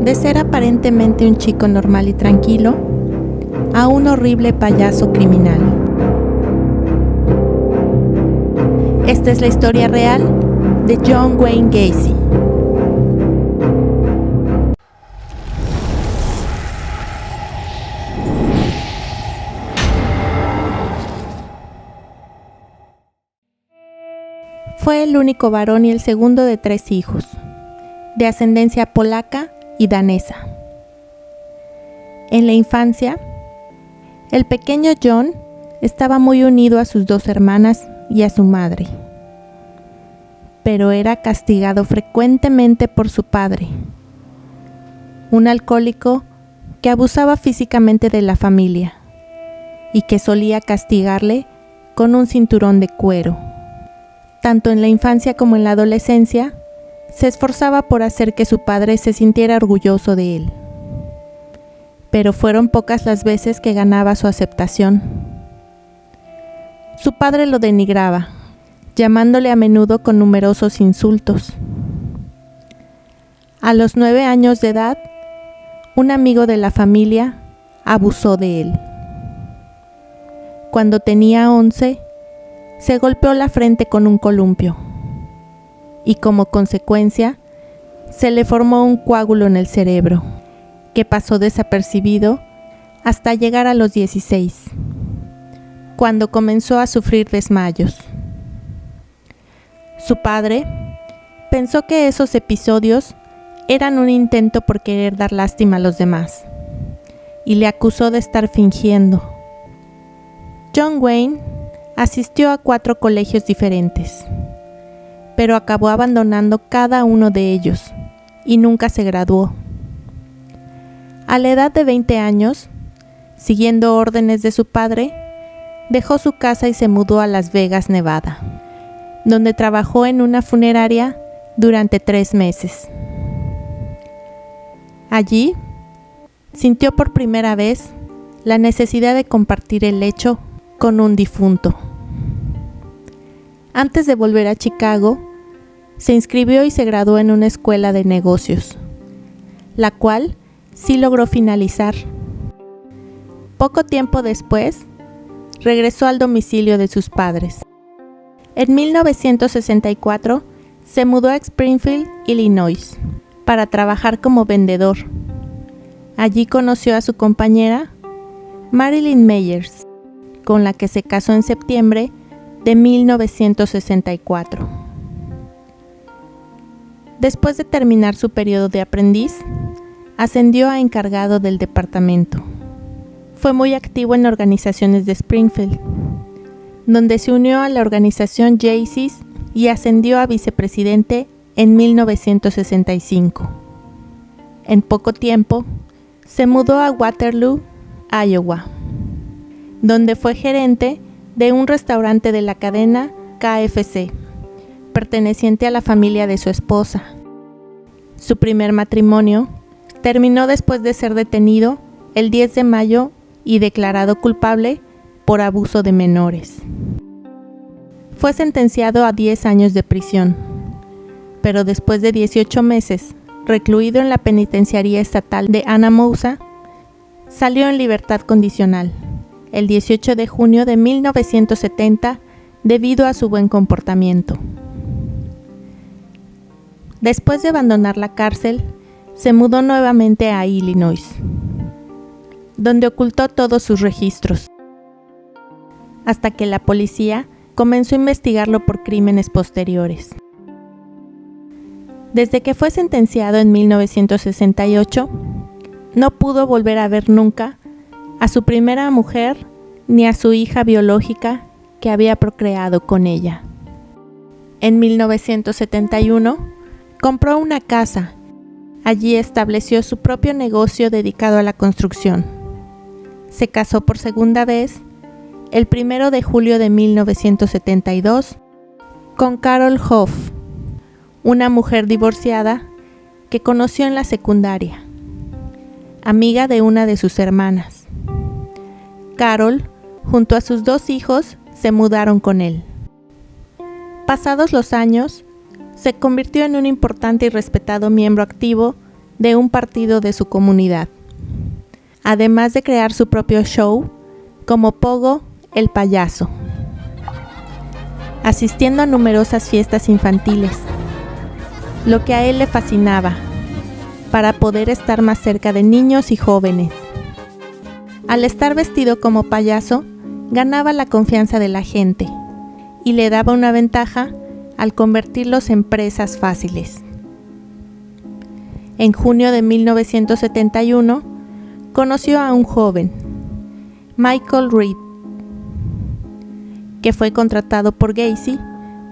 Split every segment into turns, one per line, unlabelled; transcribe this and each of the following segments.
de ser aparentemente un chico normal y tranquilo a un horrible payaso criminal. Esta es la historia real de John Wayne Gacy. Fue el único varón y el segundo de 3 hijos, de ascendencia polaca y danesa. En la infancia, el pequeño John estaba muy unido a sus 2 hermanas y a su madre, pero era castigado frecuentemente por su padre, un alcohólico que abusaba físicamente de la familia y que solía castigarle con un cinturón de cuero. Tanto en la infancia como en la adolescencia, se esforzaba por hacer que su padre se sintiera orgulloso de él. Pero fueron pocas las veces que ganaba su aceptación. Su padre lo denigraba, llamándole a menudo con numerosos insultos. A los 9 años de edad, un amigo de la familia abusó de él. Cuando tenía 11, se golpeó la frente con un columpio y como consecuencia se le formó un coágulo en el cerebro que pasó desapercibido hasta llegar a los 16, cuando comenzó a sufrir desmayos. Su padre pensó que esos episodios eran un intento por querer dar lástima a los demás y le acusó de estar fingiendo. John Wayne asistió a 4 colegios diferentes, pero acabó abandonando cada uno de ellos y nunca se graduó. A la edad de 20 años, siguiendo órdenes de su padre, dejó su casa y se mudó a Las Vegas, Nevada, donde trabajó en una funeraria durante 3 meses. Allí, sintió por primera vez la necesidad de compartir el lecho con un difunto. Antes de volver a Chicago, se inscribió y se graduó en una escuela de negocios, la cual sí logró finalizar. Poco tiempo después, regresó al domicilio de sus padres. En 1964, se mudó a Springfield, Illinois, para trabajar como vendedor. Allí conoció a su compañera, Marilyn Meyers, con la que se casó en septiembre de 1964. Después de terminar su periodo de aprendiz, ascendió a encargado del departamento. Fue muy activo en organizaciones de Springfield, donde se unió a la organización Jaycees y ascendió a vicepresidente en 1965. En poco tiempo, se mudó a Waterloo, Iowa, donde fue gerente de un restaurante de la cadena KFC, perteneciente a la familia de su esposa. Su primer matrimonio terminó después de ser detenido el 10 de mayo y declarado culpable por abuso de menores. Fue sentenciado a 10 años de prisión, pero después de 18 meses recluido en la penitenciaría estatal de Anamosa, salió en libertad condicional el 18 de junio de 1970 debido a su buen comportamiento. Después de abandonar la cárcel, se mudó nuevamente a Illinois, donde ocultó todos sus registros, hasta que la policía comenzó a investigarlo por crímenes posteriores. Desde que fue sentenciado en 1968, no pudo volver a ver nunca a su primera mujer ni a su hija biológica que había procreado con ella. En 1971, compró una casa. Allí estableció su propio negocio dedicado a la construcción. Se casó por segunda vez el 1 de julio de 1972 con Carol Hoff, una mujer divorciada que conoció en la secundaria, amiga de una de sus hermanas. Carol, junto a sus 2 hijos, se mudaron con él. Pasados los años, se convirtió en un importante y respetado miembro activo de un partido de su comunidad, además de crear su propio show como Pogo el payaso, asistiendo a numerosas fiestas infantiles, lo que a él le fascinaba, para poder estar más cerca de niños y jóvenes. Al estar vestido como payaso, ganaba la confianza de la gente y le daba una ventaja al convertirlos en presas fáciles. En junio de 1971, conoció a un joven, Michael Reed, que fue contratado por Gacy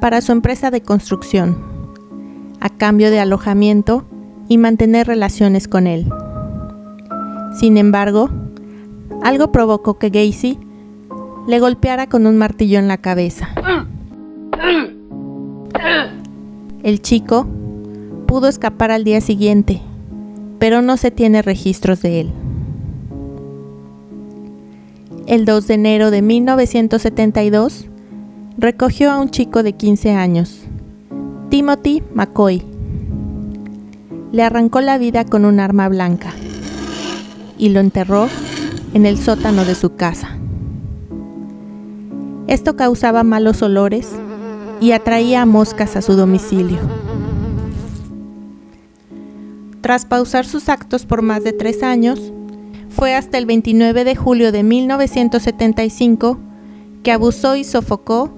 para su empresa de construcción, a cambio de alojamiento y mantener relaciones con él. Sin embargo, algo provocó que Gacy le golpeara con un martillo en la cabeza. El chico pudo escapar al día siguiente, pero no se tiene registros de él. El 2 de enero de 1972, recogió a un chico de 15 años, Timothy McCoy. Le arrancó la vida con un arma blanca y lo enterró en el sótano de su casa. Esto causaba malos olores y atraía a moscas a su domicilio. Tras pausar sus actos por más de 3 años, fue hasta el 29 de julio de 1975 que abusó y sofocó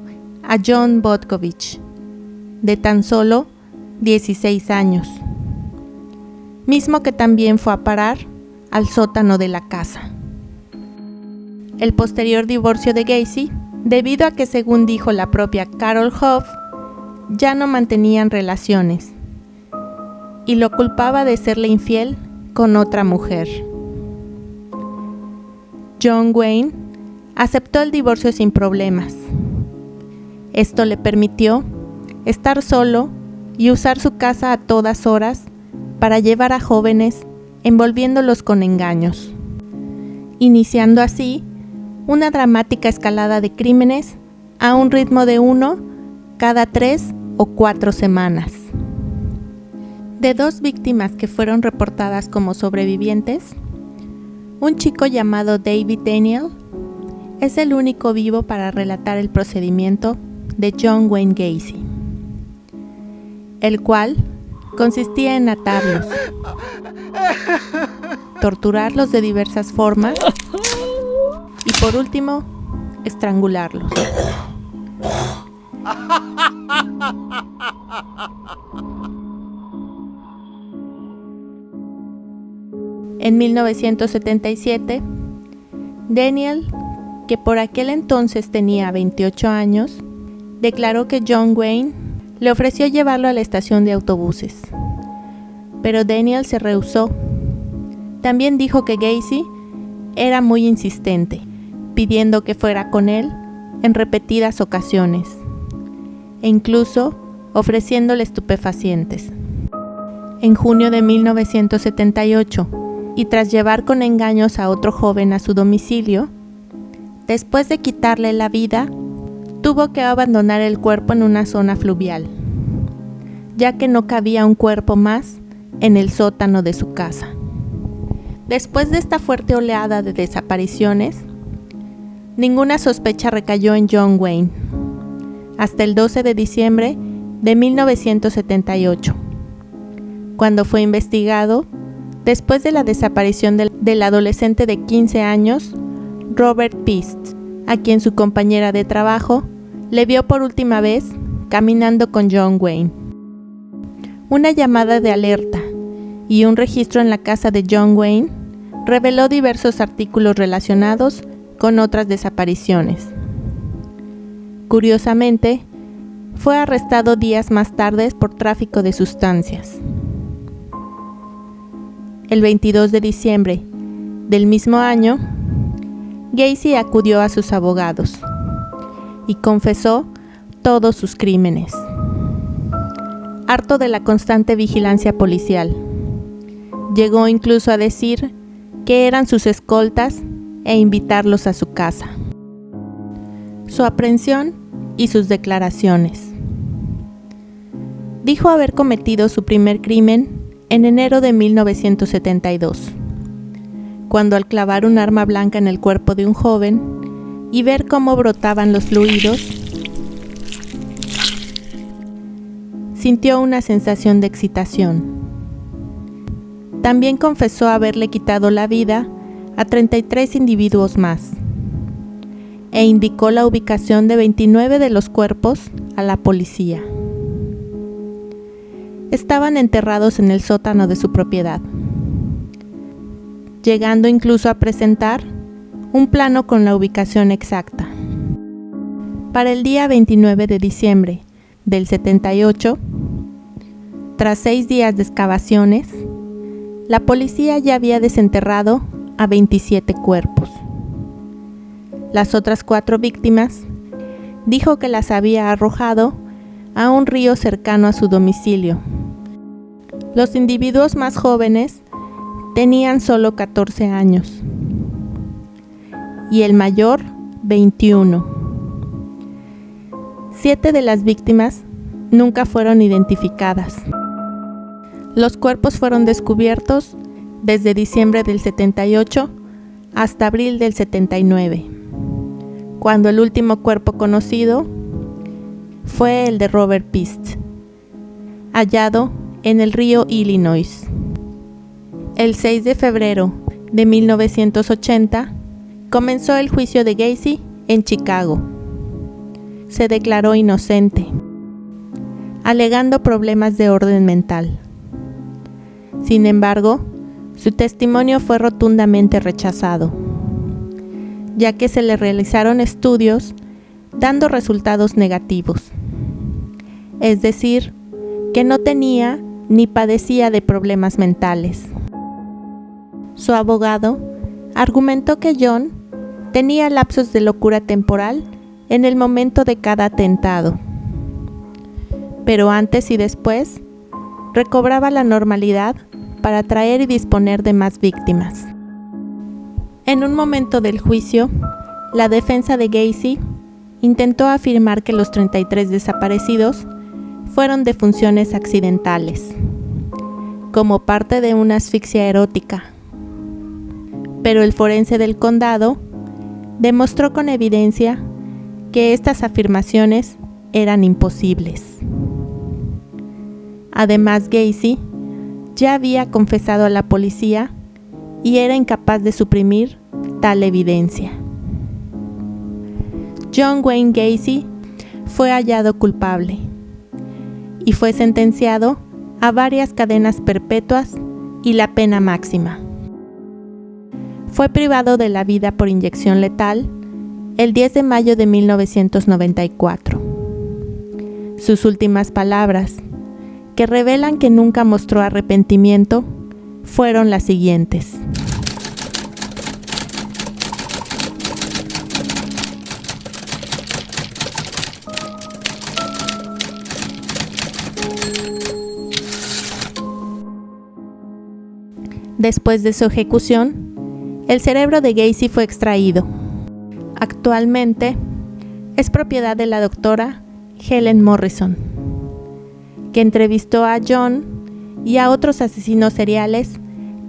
a John Botkovich, de tan solo 16 años, mismo que también fue a parar al sótano de la casa. El posterior divorcio de Gacy, debido a que, según dijo la propia Carol Hoff, ya no mantenían relaciones y lo culpaba de serle infiel con otra mujer. John Wayne aceptó el divorcio sin problemas. Esto le permitió estar solo y usar su casa a todas horas para llevar a jóvenes envolviéndolos con engaños, iniciando así una dramática escalada de crímenes a un ritmo de 1 cada 3 o 4 semanas. De 2 víctimas que fueron reportadas como sobrevivientes, un chico llamado David Daniel es el único vivo para relatar el procedimiento de John Wayne Gacy, el cual consistía en atarlos, torturarlos de diversas formas y, por último, estrangularlos. En 1977, Daniel, que por aquel entonces tenía 28 años, declaró que John Wayne le ofreció llevarlo a la estación de autobuses, pero Daniel se rehusó. También dijo que Gacy era muy insistente, pidiendo que fuera con él en repetidas ocasiones, e incluso ofreciéndole estupefacientes. En junio de 1978, y tras llevar con engaños a otro joven a su domicilio, después de quitarle la vida, tuvo que abandonar el cuerpo en una zona fluvial, ya que no cabía un cuerpo más en el sótano de su casa. Después de esta fuerte oleada de desapariciones, ninguna sospecha recayó en John Wayne, hasta el 12 de diciembre de 1978, cuando fue investigado después de la desaparición del adolescente de 15 años, Robert Pist, a quien su compañera de trabajo le vio por última vez caminando con John Wayne. Una llamada de alerta y un registro en la casa de John Wayne reveló diversos artículos relacionados con otras desapariciones. Curiosamente, fue arrestado días más tarde por tráfico de sustancias. El 22 de diciembre del mismo año, Gacy acudió a sus abogados y confesó todos sus crímenes. Harto de la constante vigilancia policial, llegó incluso a decir que eran sus escoltas e invitarlos a su casa. Su aprehensión y sus declaraciones. Dijo haber cometido su primer crimen en enero de 1972, cuando al clavar un arma blanca en el cuerpo de un joven y ver cómo brotaban los fluidos, sintió una sensación de excitación. También confesó haberle quitado la vida a 33 individuos más e indicó la ubicación de 29 de los cuerpos a la policía. Estaban enterrados en el sótano de su propiedad, llegando incluso a presentar un plano con la ubicación exacta. Para el día 29 de diciembre del 78, tras 6 días de excavaciones, la policía ya había desenterrado a 27 cuerpos. Las otras 4 víctimas dijo que las había arrojado a un río cercano a su domicilio. Los individuos más jóvenes tenían solo 14 años y el mayor 21. 7 de las víctimas nunca fueron identificadas. Los cuerpos fueron descubiertos desde diciembre del 78 hasta abril del 79, cuando el último cuerpo conocido fue el de Robert Pist, hallado en el río Illinois. El 6 de febrero de 1980 comenzó el juicio de Gacy en Chicago. Se declaró inocente, alegando problemas de orden mental. Sin embargo, su testimonio fue rotundamente rechazado, ya que se le realizaron estudios dando resultados negativos. Es decir, que no tenía ni padecía de problemas mentales. Su abogado argumentó que John tenía lapsos de locura temporal en el momento de cada atentado, pero antes y después recobraba la normalidad para atraer y disponer de más víctimas. En un momento del juicio, la defensa de Gacy intentó afirmar que los 33 desaparecidos fueron defunciones accidentales, como parte de una asfixia erótica, pero el forense del condado demostró con evidencia que estas afirmaciones eran imposibles. Además, Gacy ya había confesado a la policía y era incapaz de suprimir tal evidencia. John Wayne Gacy fue hallado culpable y fue sentenciado a varias cadenas perpetuas y la pena máxima. Fue privado de la vida por inyección letal el 10 de mayo de 1994. Sus últimas palabras, que revelan que nunca mostró arrepentimiento, fueron las siguientes: después de su ejecución, el cerebro de Gacy fue extraído. Actualmente es propiedad de la doctora Helen Morrison, que entrevistó a John y a otros asesinos seriales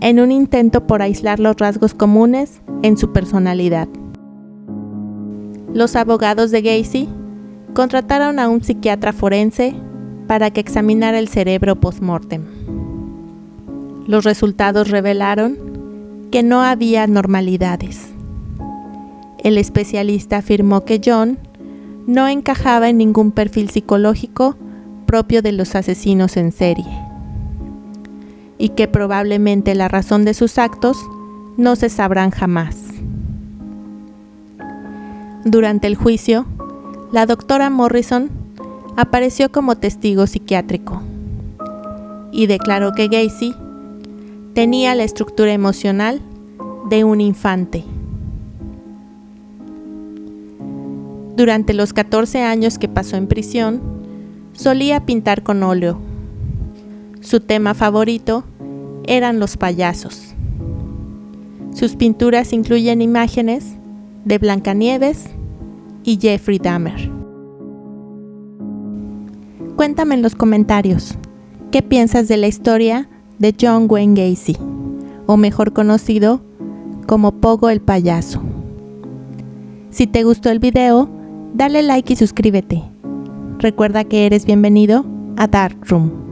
en un intento por aislar los rasgos comunes en su personalidad. Los abogados de Gacy contrataron a un psiquiatra forense para que examinara el cerebro post-mortem. Los resultados revelaron que no había anormalidades. El especialista afirmó que John no encajaba en ningún perfil psicológico propio de los asesinos en serie, y que probablemente la razón de sus actos no se sabrán jamás. Durante el juicio, la doctora Morrison apareció como testigo psiquiátrico y declaró que Gacy tenía la estructura emocional de un infante. Durante los 14 años que pasó en prisión, solía pintar con óleo. Su tema favorito eran los payasos. Sus pinturas incluyen imágenes de Blancanieves y Jeffrey Dahmer. Cuéntame en los comentarios, ¿qué piensas de la historia de John Wayne Gacy, o mejor conocido como Pogo el payaso. Si te gustó el video, dale like y suscríbete. Recuerda que eres bienvenido a Dark Room.